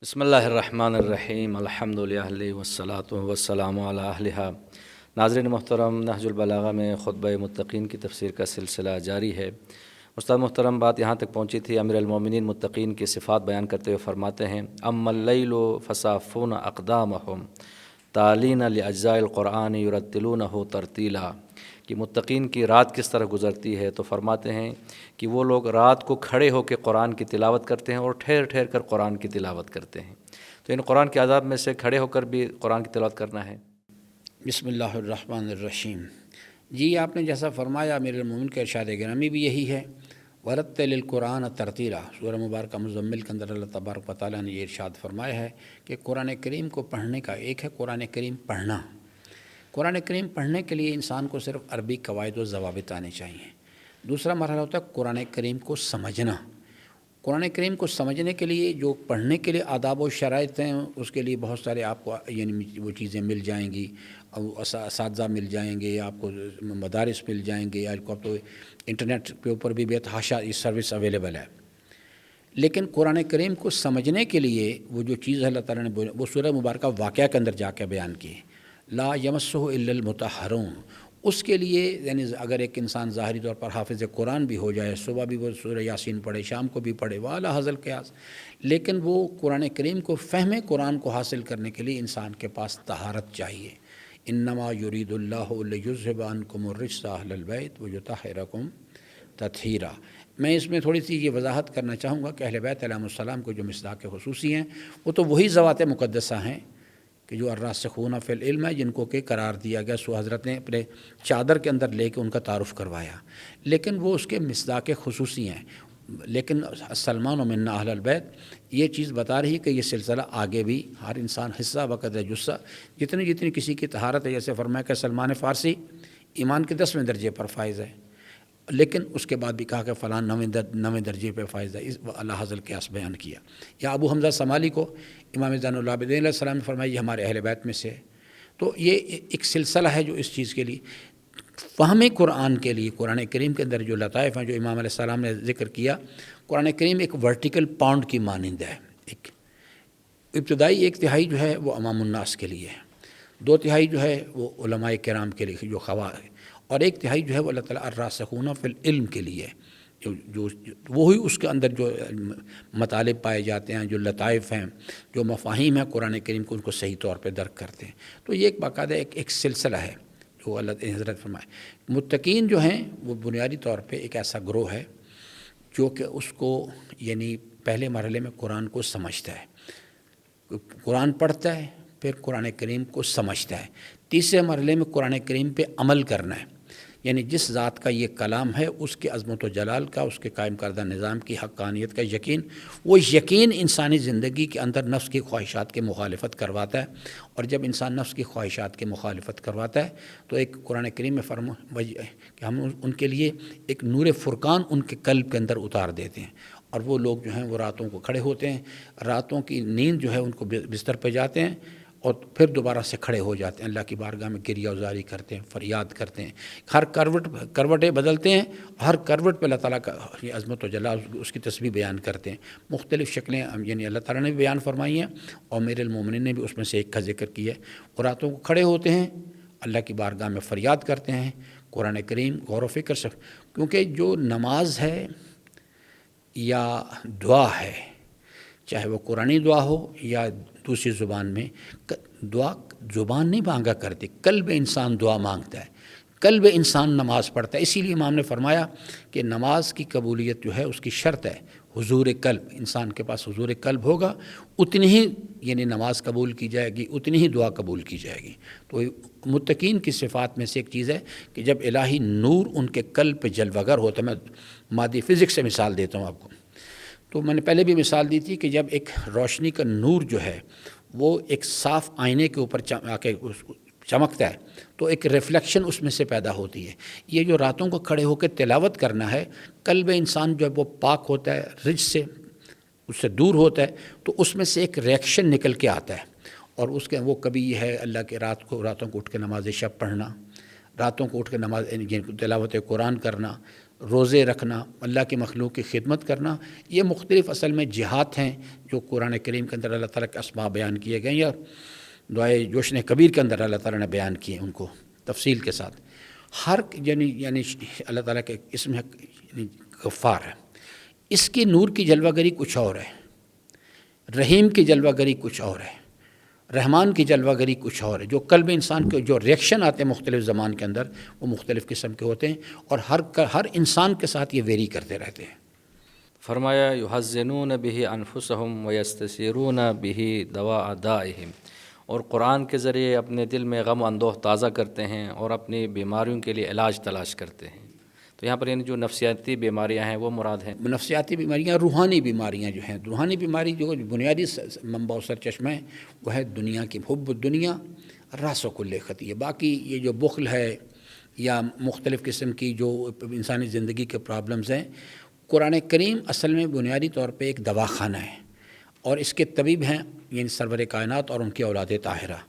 بسم اللہ الرحمن الرحیم الحمد للہ والصلاۃ والسلام علی اہلہا۔ ناظرین محترم، نہج البلاغہ میں خطبہ متقین کی تفسیر کا سلسلہ جاری ہے۔ استاد محترم، بات یہاں تک پہنچی تھی، امیر المومنین متقین کی صفات بیان کرتے ہوئے فرماتے ہیں: اما اللیل فصافون اقدامہم تالین لاجزاء القرآن یرتلونہ ترتیلا، کہ متقین کی رات کس طرح گزرتی ہے، تو فرماتے ہیں کہ وہ لوگ رات کو کھڑے ہو کے قرآن کی تلاوت کرتے ہیں اور ٹھہر ٹھہر کر قرآن کی تلاوت کرتے ہیں۔ تو ان قرآن کے آداب میں سے کھڑے ہو کر بھی قرآن کی تلاوت کرنا ہے۔ بسم اللہ الرحمن الرحیم۔ جی، آپ نے جیسا فرمایا، امیر المومنین کا ارشاد گرامی بھی یہی ہے، ورتل القرآن ترتیلا۔ سورہ مبارکہ مزمل کے اندر اللہ تبارک و تعالیٰ نے یہ ارشاد فرمایا ہے کہ قرآن کریم کو پڑھنے کا ایک ہے قرآن کریم پڑھنا۔ قرآن کریم پڑھنے کے لیے انسان کو صرف عربی قواعد و ضوابط آنے چاہیے۔ دوسرا مرحلہ ہوتا ہے قرآن کریم کو سمجھنا۔ قرآن کریم کو سمجھنے کے لیے جو پڑھنے کے لیے آداب و شرائط ہیں، اس کے لیے بہت سارے آپ کو وہ چیزیں مل جائیں گی، اساتذہ مل جائیں گے، آپ کو مدارس مل جائیں گے، آپ کو تو انٹرنیٹ کے اوپر بھی بے تحاشا یہ سروس اویلیبل ہے۔ لیکن قرآن کریم کو سمجھنے کے لیے وہ جو چیز اللہ تعالیٰ نے وہ سورہ مبارکہ واقعہ کے اندر جا کے بیان کی، لا یمسہ الا المطہرون۔ اس کے لیے یعنی اگر ایک انسان ظاہری طور پر حافظ قرآن بھی ہو جائے، صبح بھی وہ سورہ یاسین پڑھے، شام کو بھی پڑھے، وَعَلَىٰ حَذَا الْقِيَاسِ، لیکن وہ قرآن کریم کو فہم قرآن کو حاصل کرنے کے لیے انسان کے پاس طہارت چاہیے۔ انما یرید اللہ لیذھب عنکم الرجس اہل البیت ویطہرکم تطہیرا۔ میں اس میں تھوڑی سی یہ وضاحت کرنا چاہوں گا کہ اہل بیت علیہم السلام کو جو مصداق خصوصی ہیں، وہ تو وہی ذوات مقدسہ ہیں کہ جو الراسخون فی العلم ہے، جن کو کہ قرار دیا گیا، سو حضرت نے اپنے چادر کے اندر لے کے ان کا تعارف کروایا، لیکن وہ اس کے مصداق خصوصی ہیں۔ لیکن سلمان و منا اہل البیت یہ چیز بتا رہی کہ یہ سلسلہ آگے بھی ہر انسان حصہ بقدر جثہ، جتنی کسی کی طہارت ہے، جیسے فرمایا کہ سلمان فارسی ایمان کے 10ویں درجے پر فائز ہے، لیکن اس کے بعد بھی کہا کہ فلاں 9ویں درجے پہ فائز ہے، اس اللہ حضل قیاس بیان کیا۔ یا ابو حمزہ سمالی کو امام زین العابدین علیہ السلام نے فرمایا یہ ہمارے اہل بیت میں سے ہے۔ تو یہ ایک سلسلہ ہے جو اس چیز کے لیے فہم قرآن کے لیے، قرآن کریم کے اندر جو لطائف ہیں جو امام علیہ السلام نے ذکر کیا، قرآن کریم ایک ورٹیکل پاؤنڈ کی مانند ہے۔ ایک ابتدائی 1/3 جو ہے وہ عوام الناس کے لیے ہے، 2/3 جو ہے وہ علماء کرام کے لیے جو خواہ، اور 1/3 جو ہے وہ اللہ تعالیٰ الراسخون فی العلم کے لیے ہے، جو وہی اس کے اندر جو مطالب پائے جاتے ہیں، جو لطائف ہیں، جو مفاہیم ہیں قرآن کریم کو، ان کو صحیح طور پہ درک کرتے ہیں۔ تو یہ ایک باقاعدہ ایک سلسلہ ہے جو اللہ حضرت فرمائے۔ متقین جو ہیں وہ بنیادی طور پہ ایک ایسا گروہ ہے جو کہ اس کو یعنی پہلے مرحلے میں قرآن کو سمجھتا ہے، قرآن پڑھتا ہے، پھر قرآن کریم کو سمجھتا ہے، تیسرے مرحلے میں قرآن کریم پہ عمل کرنا ہے، یعنی جس ذات کا یہ کلام ہے اس کے عظمت و جلال کا، اس کے قائم کردہ نظام کی حقانیت کا یقین، وہ یقین انسانی زندگی کے اندر نفس کی خواہشات کے مخالفت کرواتا ہے، اور جب انسان نفس کی خواہشات کے مخالفت کرواتا ہے تو ایک قرآن کریم میں کہ ہم ان کے لیے ایک نور فرقان ان کے قلب کے اندر اتار دیتے ہیں، اور وہ لوگ جو ہیں وہ راتوں کو کھڑے ہوتے ہیں، راتوں کی نیند جو ہے ان کو بستر پہ جاتے ہیں اور پھر دوبارہ سے کھڑے ہو جاتے ہیں، اللہ کی بارگاہ میں گریہ وزاری کرتے ہیں، فریاد کرتے ہیں، ہر کروٹیں بدلتے ہیں، ہر کروٹ پہ اللہ تعالیٰ کا یہ عظمت و جلال اس کی تسبیح بیان کرتے ہیں، مختلف شکلیں یعنی اللہ تعالیٰ نے بھی بیان فرمائی ہیں، اور امیر المومنین نے بھی اس میں سے ایک کا ذکر کیا ہے۔ اور راتوں کو کھڑے ہوتے ہیں، اللہ کی بارگاہ میں فریاد کرتے ہیں، قرآن کریم غور و فکر سے، کیونکہ جو نماز ہے یا دعا ہے، چاہے وہ قرآنی دعا ہو یا دوسری زبان میں، دعا زبان نہیں مانگا کرتی، قلب انسان دعا مانگتا ہے، قلب انسان نماز پڑھتا ہے۔ اسی لیے امام نے فرمایا کہ نماز کی قبولیت جو ہے اس کی شرط ہے حضور قلب، انسان کے پاس حضور قلب ہوگا اتنی ہی یعنی نماز قبول کی جائے گی، اتنی ہی دعا قبول کی جائے گی۔ تو متقین کی صفات میں سے ایک چیز ہے کہ جب الہی نور ان کے قلب پہ جلوہ گر ہوتا ہے، میں مادی فزکس سے مثال دیتا ہوں آپ کو، تو میں نے پہلے بھی مثال دی تھی کہ جب ایک روشنی کا نور جو ہے وہ ایک صاف آئینے کے اوپر آ کے چمکتا ہے تو ایک ریفلیکشن اس میں سے پیدا ہوتی ہے۔ یہ جو راتوں کو کھڑے ہو کے تلاوت کرنا ہے، قلب انسان جو ہے وہ پاک ہوتا ہے، رجس سے اس سے دور ہوتا ہے، تو اس میں سے ایک ریئیکشن نکل کے آتا ہے، اور اس کے وہ کبھی یہ ہے اللہ کے راتوں کو اٹھ کے نماز شب پڑھنا، راتوں کو اٹھ کے نماز تلاوت قرآن کرنا، روزے رکھنا، اللہ کی مخلوق کی خدمت کرنا، یہ مختلف اصل میں جہاد ہیں جو قرآن کریم کے اندر اللہ تعالیٰ کے اسباب بیان کیے گئے، یا دعائے جوشن کبیر کے اندر اللہ تعالیٰ نے بیان کیے ان کو تفصیل کے ساتھ۔ ہر یعنی اللہ تعالیٰ کے اسم ہے یعنی غفار ہے، اس کی نور کی جلوہ گری کچھ اور ہے، رحیم کی جلوہ گری کچھ اور ہے، رحمان کی جلوہ گری کچھ اور ہے۔ جو قلب انسان کے جو ریئیکشن آتے ہیں مختلف زمان کے اندر وہ مختلف قسم کے ہوتے ہیں، اور ہر انسان کے ساتھ یہ ویری کرتے رہتے ہیں۔ فرمایا یحزنون به انفسهم ویستثیرون به دواء دائهم، اور قرآن کے ذریعے اپنے دل میں غم و اندوہ تازہ کرتے ہیں اور اپنی بیماریوں کے لیے علاج تلاش کرتے ہیں۔ تو یہاں پر یعنی جو نفسیاتی بیماریاں ہیں وہ مراد ہیں۔ نفسیاتی بیماریاں، روحانی بیماریاں جو ہیں، روحانی بیماری جو بنیادی منبع و سرچشمہ ہے وہ ہے دنیا کی حب الدنیا راس و کل خطیہ۔ باقی یہ جو بخل ہے یا مختلف قسم کی جو انسانی زندگی کے پرابلمز ہیں، قرآن کریم اصل میں بنیادی طور پہ ایک دواخانہ ہے، اور اس کے طبیب ہیں یعنی سرور کائنات اور ان کی اولاد طاہرہ۔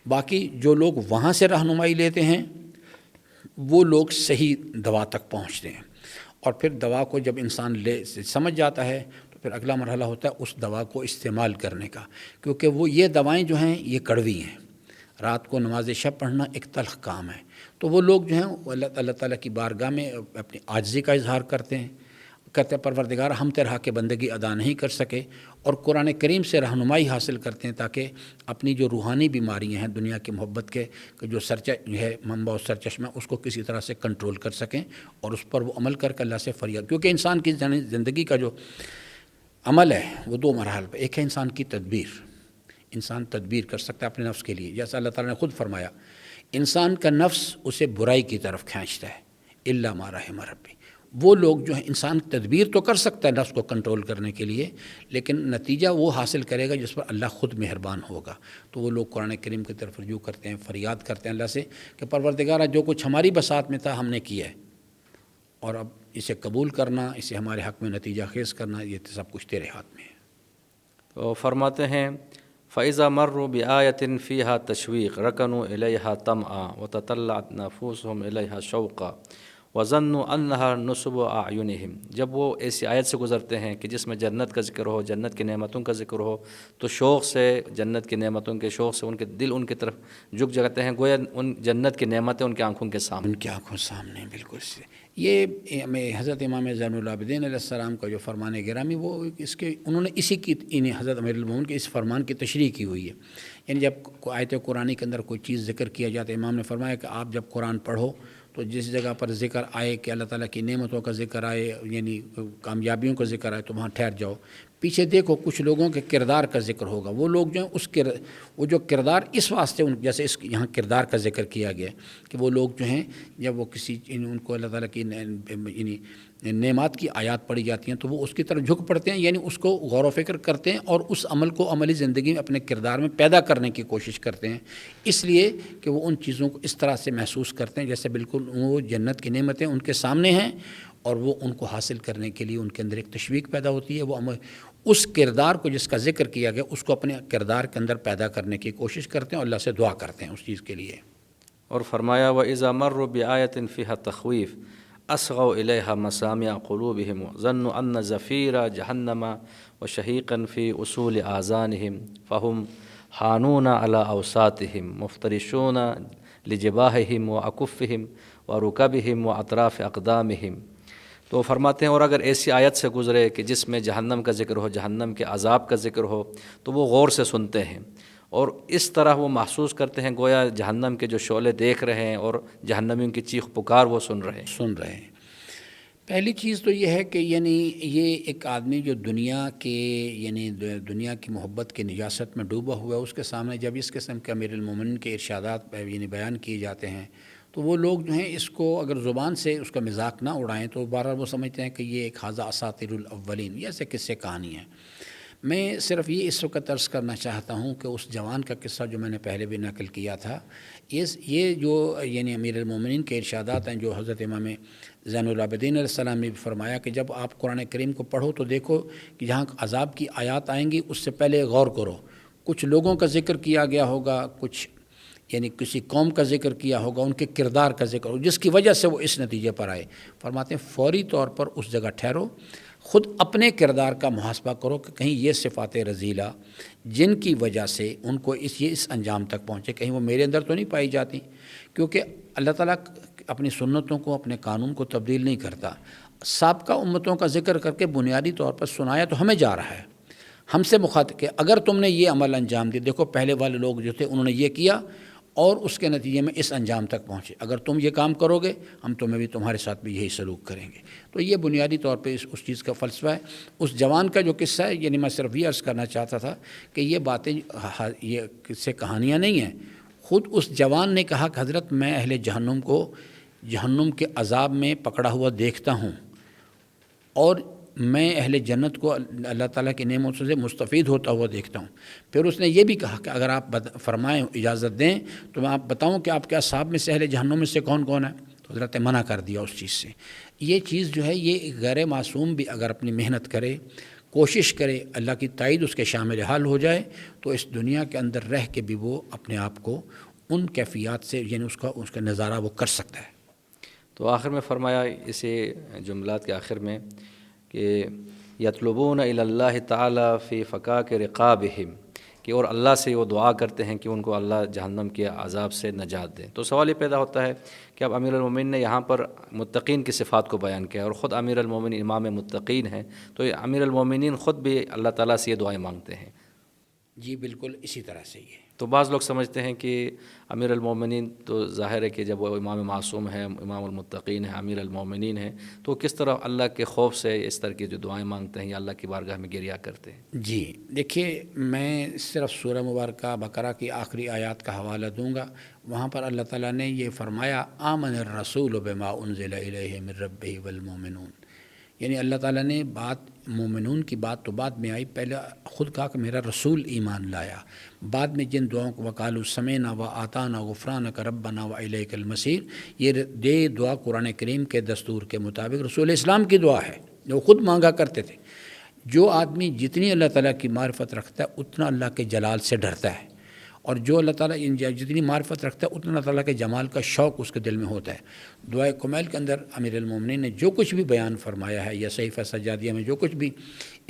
باقی جو لوگ وہاں سے رہنمائی لیتے ہیں وہ لوگ صحیح دوا تک پہنچتے ہیں، اور پھر دوا کو جب انسان سمجھ جاتا ہے تو پھر اگلا مرحلہ ہوتا ہے اس دوا کو استعمال کرنے کا، کیونکہ وہ یہ دوائیں جو ہیں یہ کڑوی ہیں۔ رات کو نماز شب پڑھنا ایک تلخ کام ہے، تو وہ لوگ جو ہیں وہ اللہ تعالیٰ کی بارگاہ میں اپنی عاجزی کا اظہار کرتے ہیں، کہتے پروردگار ہم تیرے حق بندگی ادا نہیں کر سکے، اور قرآن کریم سے رہنمائی حاصل کرتے ہیں تاکہ اپنی جو روحانی بیماریاں ہیں دنیا کی محبت کے جو ہے منبع و سرچشمہ اس کو کسی طرح سے کنٹرول کر سکیں، اور اس پر وہ عمل کر کے اللہ سے فریاد، کیونکہ انسان کی زندگی کا جو عمل ہے وہ دو مراحل پہ، ایک ہے انسان کی تدبیر، انسان تدبیر کر سکتا ہے اپنے نفس کے لیے، جیسا اللہ تعالیٰ نے خود فرمایا انسان کا نفس اسے برائی کی طرف کھینچتا ہے الا ما رحم ربی۔ وہ لوگ جو ہیں انسان تدبیر تو کر سکتا ہے نفس کو کنٹرول کرنے کے لیے، لیکن نتیجہ وہ حاصل کرے گا جس پر اللہ خود مہربان ہوگا۔ تو وہ لوگ قرآن کریم کی طرف رجوع کرتے ہیں، فریاد کرتے ہیں اللہ سے کہ پروردگارہ جو کچھ ہماری بساط میں تھا ہم نے کیا ہے، اور اب اسے قبول کرنا، اسے ہمارے حق میں نتیجہ خیز کرنا، یہ سب کچھ تیرے ہاتھ میں ہے۔ تو فرماتے ہیں فَإِذَا مَرُّوا بِآيَةٍ فِيهَا تَشْوِيقٌ رَكَنُوا إِلَيْهَا طَمْعًا وَتَطَلَّعَتْ نَفُوسُهُمْ إِلَيْهَا شَوْقًا وَظَنُّوا أَنَّهَا نُصُبُ أَعْيُنِهِمْ۔ جب وہ ایسی آیت سے گزرتے ہیں کہ جس میں جنت کا ذکر ہو، جنت کی نعمتوں کا ذکر ہو، تو شوق سے، جنت کی نعمتوں کے شوق سے ان کے دل ان کی طرف جھک جاتے ہیں، گویا ان جنت کی نعمتیں ان کی آنکھوں کے سامنے، ان کی آنکھوں سامنے، بالکل سے۔ یہ حضرت امام زین العابدین علیہ السلام کا جو فرمان گرامی، وہ اس کے انہوں نے اسی کی حضرت امیر المومنین کے اس فرمان کی تشریح کی ہوئی ہے۔ یعنی جب آیت قرآنی کے اندر کوئی چیز ذکر کیا جاتا ہے، امام نے فرمایا کہ آپ جب قرآن پڑھو تو جس جگہ پر ذکر آئے کہ اللہ تعالیٰ کی نعمتوں کا ذکر آئے، یعنی کامیابیوں کا ذکر آئے، تو وہاں ٹھہر جاؤ، پیچھے دیکھو کچھ لوگوں کے کردار کا ذکر ہوگا۔ وہ لوگ جو ہیں وہ جو کردار اس واسطے جیسے اس یہاں کردار کا ذکر کیا گیا کہ وہ لوگ جو ہیں جب وہ کسی ان کو اللہ تعالیٰ کی یعنی نعمات کی آیات پڑھی جاتی ہیں تو وہ اس کی طرف جھک پڑتے ہیں، یعنی اس کو غور و فکر کرتے ہیں اور اس عمل کو عملی زندگی میں اپنے کردار میں پیدا کرنے کی کوشش کرتے ہیں، اس لیے کہ وہ ان چیزوں کو اس طرح سے محسوس کرتے ہیں جیسے بالکل وہ جنت کی نعمتیں ان کے سامنے ہیں، اور وہ ان کو حاصل کرنے کے لیے ان کے اندر ایک تشویق پیدا ہوتی ہے۔ وہ اس کردار کو جس کا ذکر کیا گیا اس کو اپنے کردار کے اندر پیدا کرنے کی کوشش کرتے ہیں اور اللہ سے دعا کرتے ہیں اس چیز کے لیے۔ اور فرمایا وَإِذَا مَرُّوا بِآيَةٍ فِيهَا تَخْوِيفٌ أَصْغَوْا إِلَيْهَا مَسَامِعَ قُلُوبِهِمْ ظَنُّوا أَنَّ زَفِيرَ جَهَنَّمَ وَشَهِيقًا فِي أُصُولِ آذَانِهِمْ فَهُمْ حَانُونَ عَلَى أَوْسَاطِهِمْ مُفْتَرِشُونَ لِجِبَاهِهِمْ وَأَكُفِّهِمْ وَرُكَبِهِمْ وَأَطْرَافِ أَقْدَامِهِمْ۔ تو فرماتے ہیں اور اگر ایسی آیت سے گزرے کہ جس میں جہنم کا ذکر ہو، جہنم کے عذاب کا ذکر ہو، تو وہ غور سے سنتے ہیں اور اس طرح وہ محسوس کرتے ہیں گویا جہنم کے جو شعلے دیکھ رہے ہیں اور جہنمیوں کی چیخ پکار وہ سن رہے ہیں۔ پہلی چیز تو یہ ہے کہ یعنی یہ ایک آدمی جو دنیا کے یعنی دنیا کی محبت کی نجاست میں ڈوبا ہوا ہے، اس کے سامنے جب اس قسم کے امیر المومنین کے ارشادات یعنی بیان کیے جاتے ہیں تو وہ لوگ جو ہیں اس کو اگر زبان سے اس کا مذاق نہ اڑائیں تو بہرحال وہ سمجھتے ہیں کہ یہ ایک ھذا اساطیر الاولین، یہ ایسے قصے کہانی ہیں۔ میں صرف یہ اس وقت عرض کرنا چاہتا ہوں کہ اس جوان کا قصہ جو میں نے پہلے بھی نقل کیا تھا، یہ جو یعنی امیر المومنین کے ارشادات ہیں جو حضرت امام زین العابدین علیہ السلام نے بھی فرمایا کہ جب آپ قرآن کریم کو پڑھو تو دیکھو کہ جہاں عذاب کی آیات آئیں گی اس سے پہلے غور کرو، کچھ لوگوں کا ذکر کیا گیا ہوگا، کچھ یعنی کسی قوم کا ذکر کیا ہوگا، ان کے کردار کا ذکر ہو جس کی وجہ سے وہ اس نتیجے پر آئے، فرماتے ہیں فوری طور پر اس جگہ ٹھہرو، خود اپنے کردار کا محاسبہ کرو کہ کہیں یہ صفات رذیلہ جن کی وجہ سے ان کو اس انجام تک پہنچے کہیں وہ میرے اندر تو نہیں پائی جاتی، کیونکہ اللہ تعالیٰ اپنی سنتوں کو، اپنے قانون کو تبدیل نہیں کرتا۔ سابقہ امتوں کا ذکر کر کے بنیادی طور پر سنایا تو ہمیں جا رہا ہے، ہم سے مخاطب کہ اگر تم نے یہ عمل انجام دی، دیکھو پہلے والے لوگ جو تھے انہوں نے یہ کیا اور اس کے نتیجے میں اس انجام تک پہنچے، اگر تم یہ کام کرو گے ہم تمہیں بھی تمہارے ساتھ بھی یہی سلوک کریں گے۔ تو یہ بنیادی طور پہ اس چیز کا فلسفہ ہے۔ اس جوان کا جو قصہ ہے، یعنی میں صرف یہ عرض کرنا چاہتا تھا کہ یہ باتیں یہ قصے کہانیاں نہیں ہیں، خود اس جوان نے کہا کہ حضرت میں اہل جہنم کو جہنم کے عذاب میں پکڑا ہوا دیکھتا ہوں اور میں اہل جنت کو اللہ تعالیٰ کی نعمتوں سے مستفید ہوتا ہوا دیکھتا ہوں۔ پھر اس نے یہ بھی کہا کہ اگر آپ فرمائیں، اجازت دیں تو میں آپ بتاؤں کہ آپ کے اصحاب میں سے اہل جہنم میں سے کون کون ہے؟ تو حضرت نے منع کر دیا اس چیز سے۔ یہ چیز جو ہے یہ غیر معصوم بھی اگر اپنی محنت کرے، کوشش کرے، اللہ کی تائید اس کے شامل حال ہو جائے تو اس دنیا کے اندر رہ کے بھی وہ اپنے آپ کو ان کیفیات سے، یعنی اس کا نظارہ وہ کر سکتا ہے۔ تو آخر میں فرمایا اسی جملات کے آخر میں کہ یطلبون الی اللہ تعالی فی فکاک رقابہم، کہ اور اللہ سے وہ دعا کرتے ہیں کہ ان کو اللہ جہنم کے عذاب سے نجات دیں۔ تو سوال یہ پیدا ہوتا ہے کہ اب امیر المومنین نے یہاں پر متقین کی صفات کو بیان کیا اور خود امیر المومنین امام متقین ہیں، تو امیر المومنین خود بھی اللہ تعالیٰ سے یہ دعائیں مانگتے ہیں؟ جی بالکل اسی طرح سے یہ۔ تو بعض لوگ سمجھتے ہیں کہ امیر المومنین تو ظاہر ہے کہ جب وہ امام معصوم ہے، امام المتقین ہے، امیر المومنین ہے، تو کس طرح اللہ کے خوف سے اس طرح کی جو دعائیں مانگتے ہیں یا اللہ کی بارگاہ میں گریہ کرتے ہیں؟ جی دیکھیے، میں صرف سورہ مبارکہ بقرہ کی آخری آیات کا حوالہ دوں گا۔ وہاں پر اللہ تعالیٰ نے یہ فرمایا آمن الرسول بما انزل الیہ من ربہ والمؤمنون، یعنی اللہ تعالیٰ نے مومنون کی بات تو بعد میں آئی، پہلے خود کہا کہ میرا رسول ایمان لایا، بعد میں جن دعاؤں کو وقالوا سمعنا وآطعنا غفرانک ربنا والیک المصیر، یہ دعا قرآن کریم کے دستور کے مطابق رسول اسلام کی دعا ہے جو خود مانگا کرتے تھے۔ جو آدمی جتنی اللہ تعالیٰ کی معرفت رکھتا ہے اتنا اللہ کے جلال سے ڈرتا ہے، اور جو اللہ تعالیٰ جتنی معرفت رکھتا ہے اتنا اللہ تعالیٰ کے جمال کا شوق اس کے دل میں ہوتا ہے۔ دعائے کمیل کے اندر امیر المومنین نے جو کچھ بھی بیان فرمایا ہے، یا صحیفہ سجادیہ میں جو کچھ بھی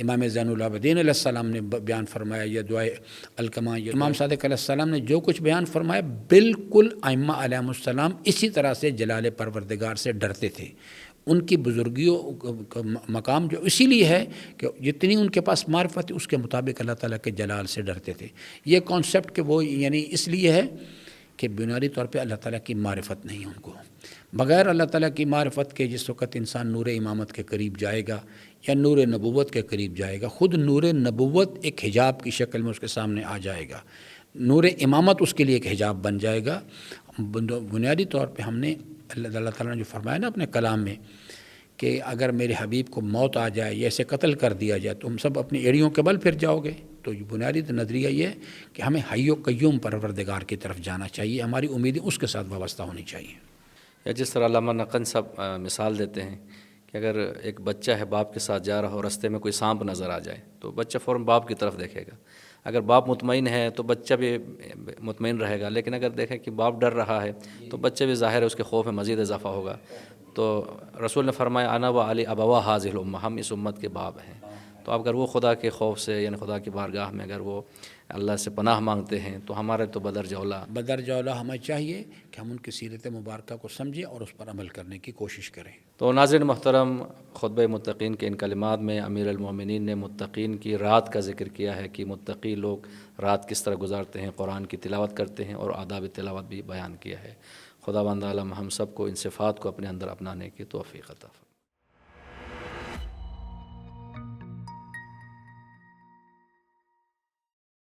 امام زین العابدین علیہ السلام نے بیان فرمایا، یا دعائے الکمال امام صادق علیہ السلام نے جو کچھ بیان فرمایا، بالکل ائمہ علیہ السلام اسی طرح سے جلال پروردگار سے ڈرتے تھے۔ ان کی بزرگیوں کا مقام جو اسی لیے ہے کہ جتنی ان کے پاس معرفت ہے اس کے مطابق اللہ تعالیٰ کے جلال سے ڈرتے تھے۔ یہ کانسیپٹ کہ وہ یعنی اس لیے ہے کہ بنیادی طور پہ اللہ تعالیٰ کی معرفت نہیں ان کو، بغیر اللہ تعالیٰ کی معرفت کے جس وقت انسان نور امامت کے قریب جائے گا یا نور نبوت کے قریب جائے گا، خود نور نبوت ایک حجاب کی شکل میں اس کے سامنے آ جائے گا، نور امامت اس کے لیے ایک حجاب بن جائے گا۔ بنیادی طور پہ ہم نے اللہ تعالیٰ نے جو فرمایا نا اپنے کلام میں کہ اگر میرے حبیب کو موت آ جائے یا اسے قتل کر دیا جائے تو تم سب اپنی ایڑیوں کے بل پھر جاؤ گے، تو یہ بنیادی نظریہ یہ ہے کہ ہمیں حی و قیوم پروردگار کی طرف جانا چاہیے، ہماری امیدیں اس کے ساتھ وابستہ ہونی چاہیے۔ یا جس طرح علامہ نقن صاحب مثال دیتے ہیں کہ اگر ایک بچہ ہے باپ کے ساتھ جا رہا ہو، رستے میں کوئی سانپ نظر آ جائے تو بچہ فوراً باپ کی طرف دیکھے گا، اگر باپ مطمئن ہے تو بچہ بھی مطمئن رہے گا، لیکن اگر دیکھیں کہ باپ ڈر رہا ہے تو بچہ بھی ظاہر ہے اس کے خوف میں مزید اضافہ ہوگا۔ تو رسول نے فرمایا انا و علی ابوا حاذہ الامہ، ہم اس امت کے باپ ہیں۔ تو اگر وہ خدا کے خوف سے یعنی خدا کی بارگاہ میں اگر وہ اللہ سے پناہ مانگتے ہیں تو ہمارے تو بدرجہ اولیٰ ہمیں چاہیے کہ ہم ان کی سیرت مبارکہ کو سمجھیں اور اس پر عمل کرنے کی کوشش کریں۔ تو ناظرین محترم، خطبہ متقین کے ان کلمات میں امیر المومنین نے متقین کی رات کا ذکر کیا ہے کہ متقی لوگ رات کس طرح گزارتے ہیں، قرآن کی تلاوت کرتے ہیں اور آداب تلاوت بھی بیان کیا ہے۔ خداوند عالم ہم سب کو ان صفات کو اپنے اندر اپنانے کی توفیق عطا فرمائے۔